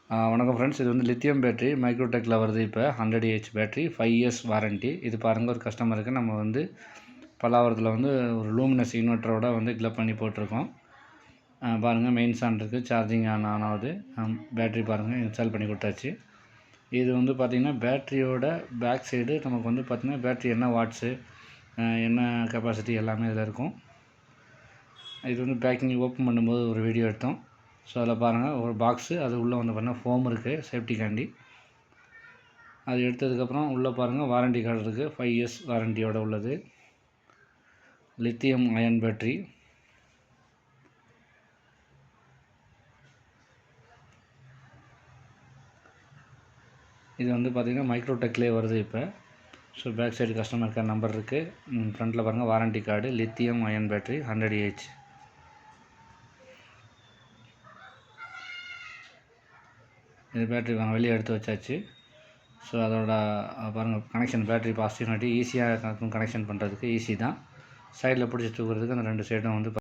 வணக்கம் ஃப்ரெண்ட்ஸ். இது வந்து லித்தியம் பேட்டரி மைக்ரோடெக்கில் வருது. இப்போ 100 ஏஹெச் பேட்டரி 5 இயர்ஸ் வாரண்ட்டி. இது பாருங்கள், ஒரு கஸ்டமருக்கு நம்ம வந்து பல்லாவரத்தில் வந்து ஒரு லூமினஸ் இன்வெர்ட்டரோட வந்து கிளப் பண்ணி போட்டிருக்கோம். பாருங்கள், மெயின்ஸ் ஆன் இருக்குது, சார்ஜிங் ஆன் ஆகுது. பேட்டரி பாருங்கள், இன்ஸ்டால் பண்ணி கொடுத்தாச்சு. இது வந்து பார்த்திங்கன்னா பேட்டரியோட பேக் சைடு நமக்கு வந்து பார்த்திங்கன்னா பேட்டரி என்ன வாட்ஸு, என்ன கெப்பாசிட்டி எல்லாமே இதில் இருக்கும். இது வந்து பேக்கிங் ஓப்பன் பண்ணும்போது ஒரு வீடியோ எடுத்தோம். ஸோ அதில் பாருங்கள், ஒரு பாக்ஸு, அது உள்ளே வந்து பார்த்தீங்கன்னா ஃபோம் இருக்குது சேஃப்டிக்காண்டி. அது எடுத்ததுக்கப்புறம் உள்ளே பாருங்கள், வாரண்டி கார்டு இருக்குது. 5 இயர்ஸ் வாரண்டியோடு உள்ளது. Lithium ion battery. இது வந்து பார்த்திங்கன்னா மைக்ரோடெக்லேயே வருது இப்போ. So back side customer care number இருக்குது. ஃப்ரண்ட்டில் பாருங்கள் warranty card, lithium ion battery 100 AH. இது பேட்டரி வெளியே எடுத்து வச்சாச்சு. ஸோ அதோட பாருங்கள், கனெக்ஷன் பேட்டரி பாசிட்டிவ் நெகட்டிவ் ஈஸியாக கனெக்ஷன் பண்ணுறதுக்கு ஈஸி தான். சைடில் பிடிச்சி தூக்குறதுக்கு அந்த 2 சைடும் வந்து